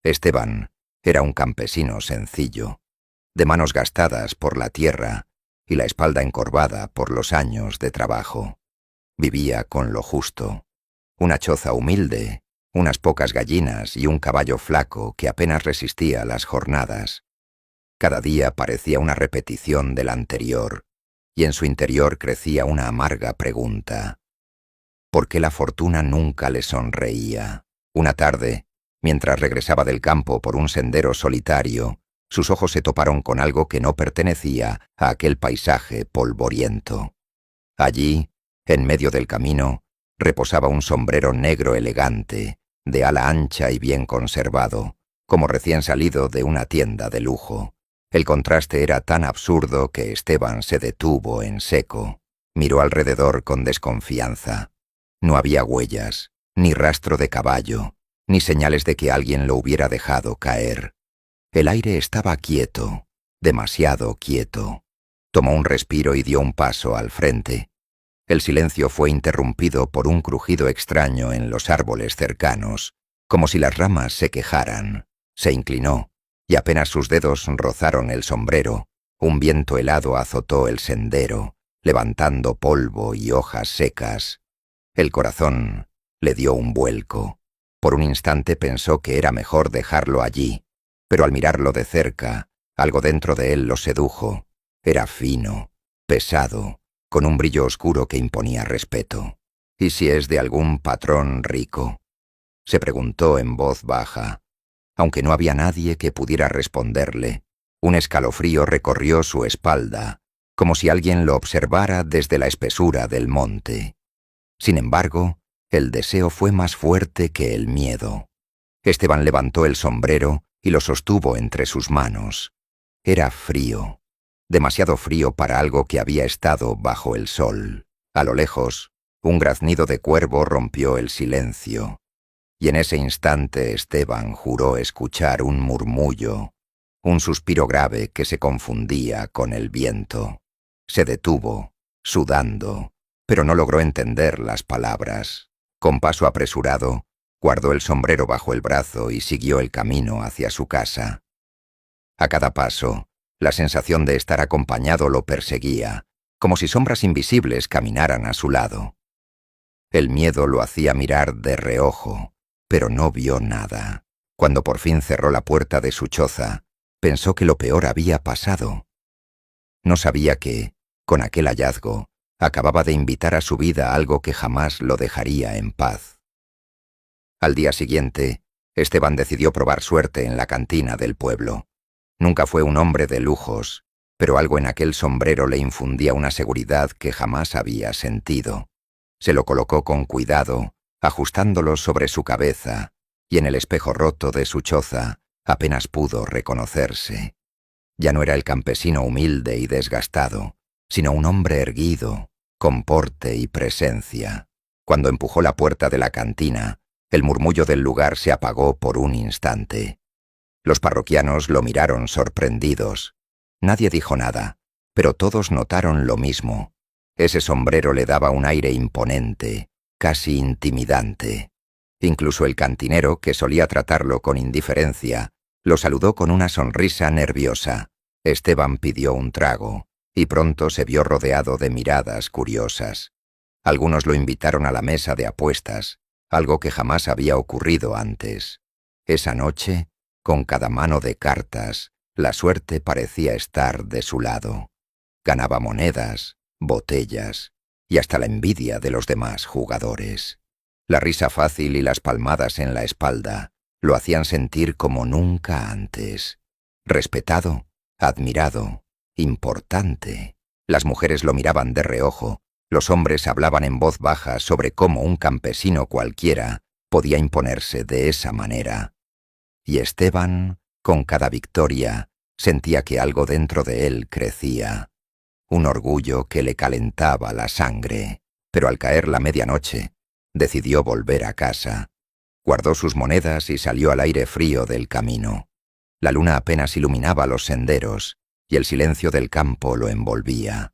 Esteban era un campesino sencillo, de manos gastadas por la tierra y la espalda encorvada por los años de trabajo. Vivía con lo justo, una choza humilde, unas pocas gallinas y un caballo flaco que apenas resistía las jornadas. Cada día parecía una repetición del anterior, y en su interior crecía una amarga pregunta. ¿Por qué la fortuna nunca le sonreía? Una tarde, mientras regresaba del campo por un sendero solitario, sus ojos se toparon con algo que no pertenecía a aquel paisaje polvoriento. Allí, en medio del camino, reposaba un sombrero negro elegante, de ala ancha y bien conservado, como recién salido de una tienda de lujo. El contraste era tan absurdo que Esteban se detuvo en seco. Miró alrededor con desconfianza. No había huellas, ni rastro de caballo, ni señales de que alguien lo hubiera dejado caer. El aire estaba quieto, demasiado quieto. Tomó un respiro y dio un paso al frente. El silencio fue interrumpido por un crujido extraño en los árboles cercanos, como si las ramas se quejaran. Se inclinó, y apenas sus dedos rozaron el sombrero, un viento helado azotó el sendero, levantando polvo y hojas secas. El corazón le dio un vuelco. Por un instante pensó que era mejor dejarlo allí, pero al mirarlo de cerca, algo dentro de él lo sedujo. Era fino, pesado, con un brillo oscuro que imponía respeto. ¿Y si es de algún patrón rico?, se preguntó en voz baja. Aunque no había nadie que pudiera responderle, un escalofrío recorrió su espalda, como si alguien lo observara desde la espesura del monte. Sin embargo, el deseo fue más fuerte que el miedo. Esteban levantó el sombrero y lo sostuvo entre sus manos. Era frío, demasiado frío para algo que había estado bajo el sol. A lo lejos, un graznido de cuervo rompió el silencio, y en ese instante Esteban juró escuchar un murmullo, un suspiro grave que se confundía con el viento. Se detuvo, sudando, pero no logró entender las palabras. Con paso apresurado, guardó el sombrero bajo el brazo y siguió el camino hacia su casa. A cada paso, la sensación de estar acompañado lo perseguía, como si sombras invisibles caminaran a su lado. El miedo lo hacía mirar de reojo, pero no vio nada. Cuando por fin cerró la puerta de su choza, pensó que lo peor había pasado. No sabía que, con aquel hallazgo, acababa de invitar a su vida algo que jamás lo dejaría en paz. Al día siguiente, Esteban decidió probar suerte en la cantina del pueblo. Nunca fue un hombre de lujos, pero algo en aquel sombrero le infundía una seguridad que jamás había sentido. Se lo colocó con cuidado, ajustándolo sobre su cabeza, y en el espejo roto de su choza apenas pudo reconocerse. Ya no era el campesino humilde y desgastado, sino un hombre erguido, con porte y presencia. Cuando empujó la puerta de la cantina, el murmullo del lugar se apagó por un instante. Los parroquianos lo miraron sorprendidos. Nadie dijo nada, pero todos notaron lo mismo. Ese sombrero le daba un aire imponente, casi intimidante. Incluso el cantinero, que solía tratarlo con indiferencia, lo saludó con una sonrisa nerviosa. Esteban pidió un trago, y pronto se vio rodeado de miradas curiosas. Algunos lo invitaron a la mesa de apuestas, algo que jamás había ocurrido antes. Esa noche, con cada mano de cartas, la suerte parecía estar de su lado. Ganaba monedas, botellas y hasta la envidia de los demás jugadores. La risa fácil y las palmadas en la espalda lo hacían sentir como nunca antes. Respetado, admirado, importante. Las mujeres lo miraban de reojo, los hombres hablaban en voz baja sobre cómo un campesino cualquiera podía imponerse de esa manera. Y Esteban, con cada victoria, sentía que algo dentro de él crecía. Un orgullo que le calentaba la sangre. Pero al caer la medianoche, decidió volver a casa. Guardó sus monedas y salió al aire frío del camino. La luna apenas iluminaba los senderos, y el silencio del campo lo envolvía.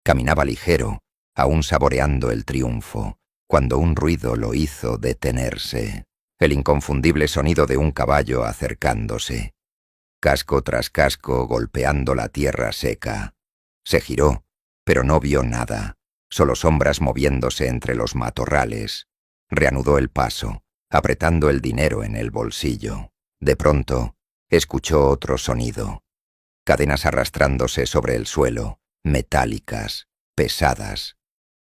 Caminaba ligero, aún saboreando el triunfo, cuando un ruido lo hizo detenerse. el inconfundible sonido de un caballo acercándose. Casco tras casco golpeando la tierra seca. Se giró, pero no vio nada, solo sombras moviéndose entre los matorrales. Reanudó el paso, apretando el dinero en el bolsillo. De pronto, escuchó otro sonido. Cadenas arrastrándose sobre el suelo, metálicas, pesadas.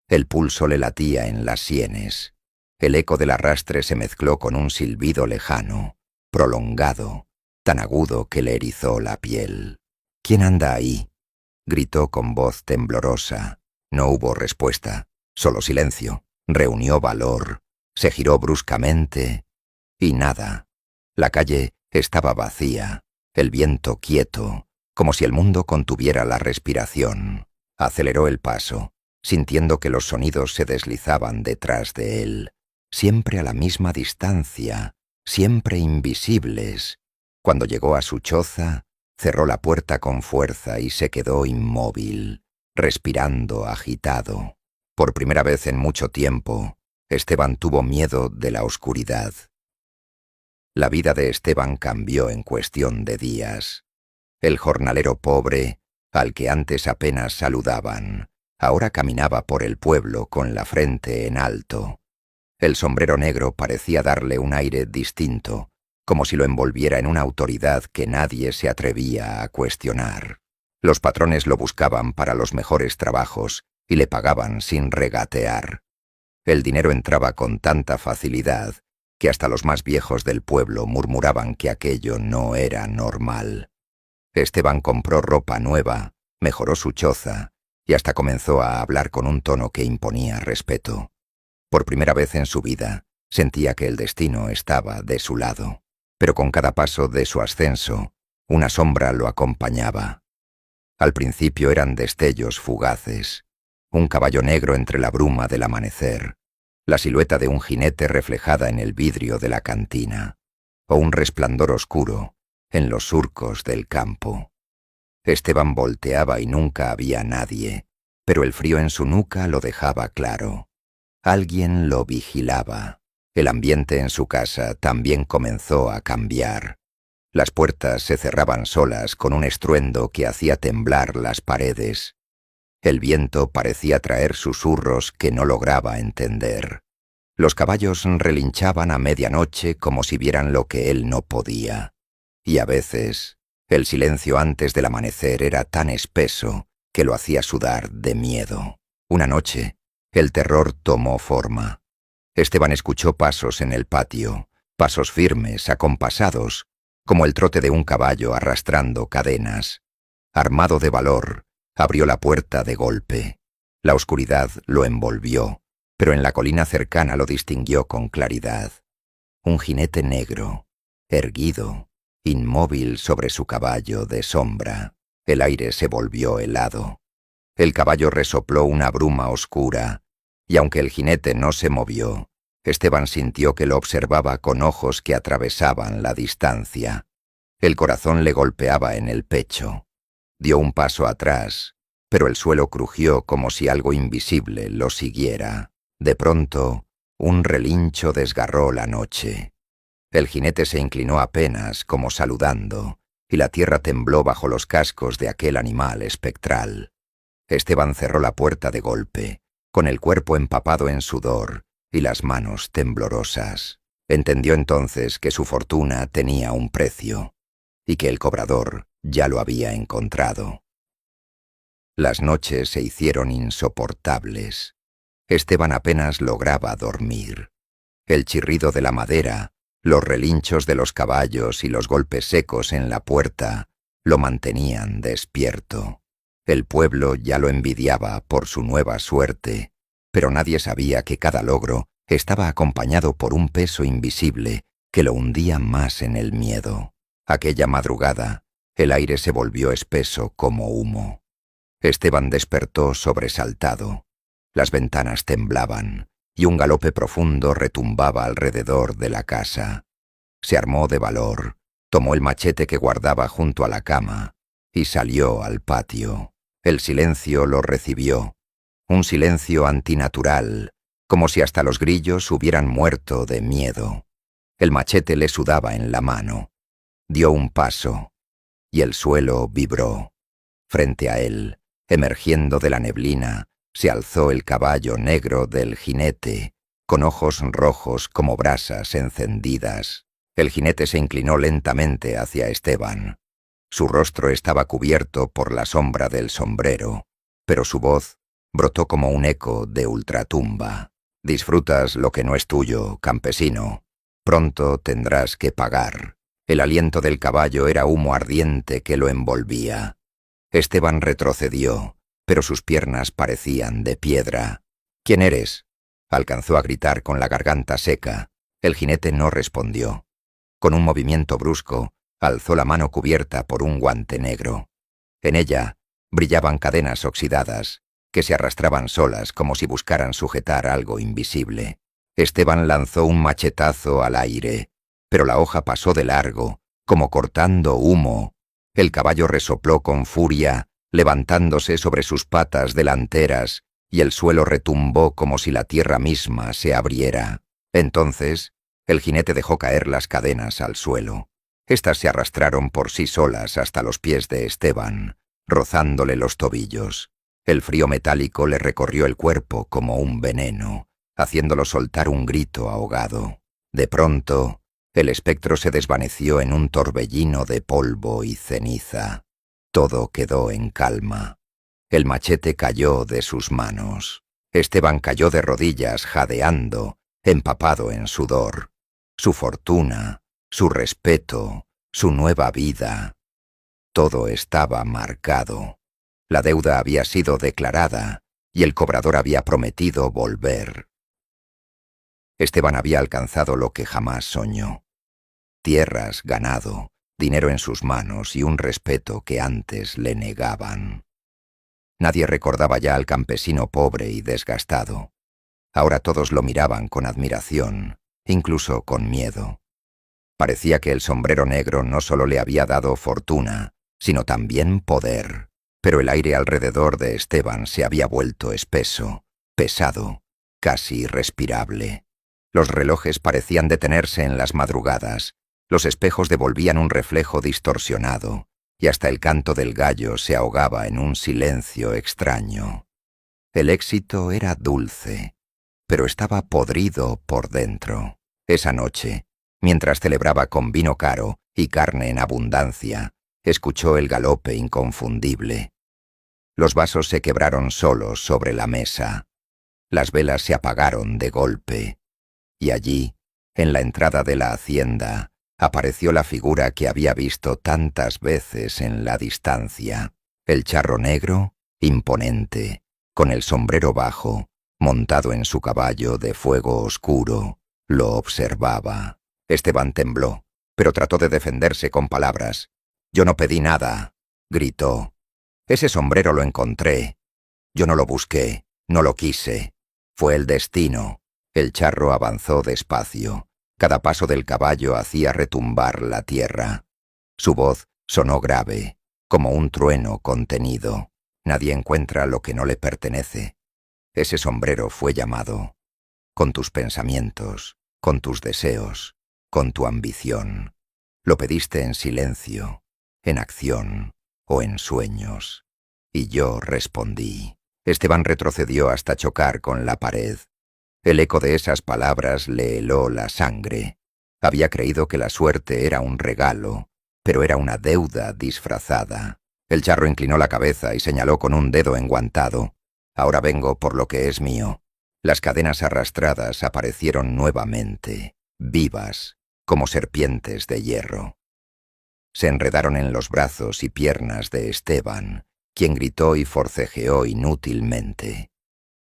El pulso le latía en las sienes. El eco del arrastre se mezcló con un silbido lejano, prolongado, tan agudo que le erizó la piel. «¿Quién anda ahí?», gritó con voz temblorosa. No hubo respuesta, solo silencio. Reunió valor, se giró bruscamente y nada. La calle estaba vacía, el viento quieto, como si el mundo contuviera la respiración. Aceleró el paso, sintiendo que los sonidos se deslizaban detrás de él, siempre a la misma distancia, siempre invisibles. Cuando llegó a su choza, cerró la puerta con fuerza y se quedó inmóvil, respirando agitado. Por primera vez en mucho tiempo, Esteban tuvo miedo de la oscuridad. La vida de Esteban cambió en cuestión de días. El jornalero pobre, al que antes apenas saludaban, ahora caminaba por el pueblo con la frente en alto. El sombrero negro parecía darle un aire distinto, como si lo envolviera en una autoridad que nadie se atrevía a cuestionar. Los patrones lo buscaban para los mejores trabajos y le pagaban sin regatear. El dinero entraba con tanta facilidad que hasta los más viejos del pueblo murmuraban que aquello no era normal. Esteban compró ropa nueva, mejoró su choza y hasta comenzó a hablar con un tono que imponía respeto. Por primera vez en su vida, sentía que el destino estaba de su lado, pero con cada paso de su ascenso, una sombra lo acompañaba. Al principio eran destellos fugaces, un caballo negro entre la bruma del amanecer, la silueta de un jinete reflejada en el vidrio de la cantina, o un resplandor oscuro en los surcos del campo. Esteban volteaba y nunca había nadie, pero el frío en su nuca lo dejaba claro. Alguien lo vigilaba. El ambiente en su casa también comenzó a cambiar. Las puertas se cerraban solas con un estruendo que hacía temblar las paredes. El viento parecía traer susurros que no lograba entender. Los caballos relinchaban a medianoche como si vieran lo que él no podía. Y a veces, el silencio antes del amanecer era tan espeso que lo hacía sudar de miedo. Una noche, el terror tomó forma. Esteban escuchó pasos en el patio, pasos firmes, acompasados, como el trote de un caballo arrastrando cadenas. Armado de valor, abrió la puerta de golpe. La oscuridad lo envolvió, pero en la colina cercana lo distinguió con claridad. Un jinete negro, erguido, inmóvil sobre su caballo de sombra. El aire se volvió helado. El caballo resopló una bruma oscura, y aunque el jinete no se movió, Esteban sintió que lo observaba con ojos que atravesaban la distancia. El corazón le golpeaba en el pecho. Dio un paso atrás, pero el suelo crujió como si algo invisible lo siguiera. De pronto, un relincho desgarró la noche. El jinete se inclinó apenas, como saludando, y la tierra tembló bajo los cascos de aquel animal espectral. Esteban cerró la puerta de golpe, con el cuerpo empapado en sudor y las manos temblorosas. Entendió entonces que su fortuna tenía un precio, y que el cobrador ya lo había encontrado. Las noches se hicieron insoportables. Esteban apenas lograba dormir. El chirrido de la madera, los relinchos de los caballos y los golpes secos en la puerta lo mantenían despierto. El pueblo ya lo envidiaba por su nueva suerte, pero nadie sabía que cada logro estaba acompañado por un peso invisible que lo hundía más en el miedo. Aquella madrugada, el aire se volvió espeso como humo. Esteban despertó sobresaltado. Las ventanas temblaban y un galope profundo retumbaba alrededor de la casa. Se armó de valor, tomó el machete que guardaba junto a la cama y salió al patio. El silencio lo recibió, un silencio antinatural, como si hasta los grillos hubieran muerto de miedo. El machete le sudaba en la mano. Dio un paso, y el suelo vibró. Frente a él, emergiendo de la neblina, se alzó el caballo negro del jinete, con ojos rojos como brasas encendidas. El jinete se inclinó lentamente hacia Esteban. Su rostro estaba cubierto por la sombra del sombrero, pero su voz brotó como un eco de ultratumba. «Disfrutas lo que no es tuyo, campesino. Pronto tendrás que pagar». El aliento del caballo era humo ardiente que lo envolvía. Esteban retrocedió, pero sus piernas parecían de piedra. «¿Quién eres?», alcanzó a gritar con la garganta seca. El jinete no respondió. Con un movimiento brusco, alzó la mano cubierta por un guante negro. En ella brillaban cadenas oxidadas, que se arrastraban solas como si buscaran sujetar algo invisible. Esteban lanzó un machetazo al aire, pero la hoja pasó de largo, como cortando humo. El caballo resopló con furia, levantándose sobre sus patas delanteras, y el suelo retumbó como si la tierra misma se abriera. Entonces, el jinete dejó caer las cadenas al suelo. Estas se arrastraron por sí solas hasta los pies de Esteban, rozándole los tobillos. El frío metálico le recorrió el cuerpo como un veneno, haciéndolo soltar un grito ahogado. De pronto, el espectro se desvaneció en un torbellino de polvo y ceniza. Todo quedó en calma. El machete cayó de sus manos. Esteban cayó de rodillas jadeando, empapado en sudor. Su fortuna, su respeto, su nueva vida. Todo estaba marcado. La deuda había sido declarada y el cobrador había prometido volver. Esteban había alcanzado lo que jamás soñó. Tierras, ganado, dinero en sus manos y un respeto que antes le negaban. Nadie recordaba ya al campesino pobre y desgastado. Ahora todos lo miraban con admiración, incluso con miedo. Parecía que el sombrero negro no solo le había dado fortuna, sino también poder. Pero el aire alrededor de Esteban se había vuelto espeso, pesado, casi irrespirable. Los relojes parecían detenerse en las madrugadas, los espejos devolvían un reflejo distorsionado, y hasta el canto del gallo se ahogaba en un silencio extraño. El éxito era dulce, pero estaba podrido por dentro. Esa noche, mientras celebraba con vino caro y carne en abundancia, escuchó el galope inconfundible. Los vasos se quebraron solos sobre la mesa. Las velas se apagaron de golpe. Y allí, en la entrada de la hacienda, apareció la figura que había visto tantas veces en la distancia. El charro negro, imponente, con el sombrero bajo, montado en su caballo de fuego oscuro, lo observaba. Esteban tembló, pero trató de defenderse con palabras. «Yo no pedí nada», gritó. «Ese sombrero lo encontré. Yo no lo busqué, no lo quise. Fue el destino». El charro avanzó despacio. Cada paso del caballo hacía retumbar la tierra. Su voz sonó grave, como un trueno contenido. Nadie encuentra lo que no le pertenece. Ese sombrero fue llamado. Con tus pensamientos, con tus deseos, con tu ambición. Lo pediste en silencio, en acción o en sueños. Y yo respondí. Esteban retrocedió hasta chocar con la pared. El eco de esas palabras le heló la sangre. Había creído que la suerte era un regalo, pero era una deuda disfrazada. El charro inclinó la cabeza y señaló con un dedo enguantado. «Ahora vengo por lo que es mío». Las cadenas arrastradas aparecieron nuevamente, vivas, como serpientes de hierro. Se enredaron en los brazos y piernas de Esteban, quien gritó y forcejeó inútilmente.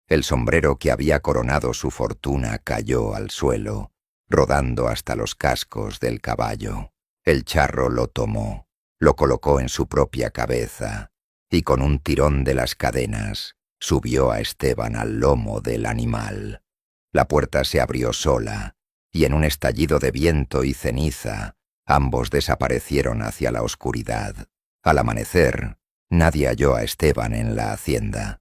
El sombrero que había coronado su fortuna cayó al suelo, rodando hasta los cascos del caballo. El charro lo tomó, lo colocó en su propia cabeza, y con un tirón de las cadenas, subió a Esteban al lomo del animal. La puerta se abrió sola, y en un estallido de viento y ceniza, ambos desaparecieron hacia la oscuridad. Al amanecer, nadie halló a Esteban en la hacienda.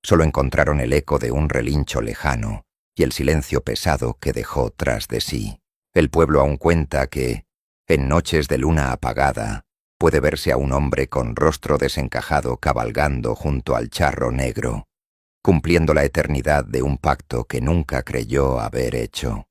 Solo encontraron el eco de un relincho lejano y el silencio pesado que dejó tras de sí. El pueblo aún cuenta que, en noches de luna apagada, puede verse a un hombre con rostro desencajado cabalgando junto al charro negro, cumpliendo la eternidad de un pacto que nunca creyó haber hecho.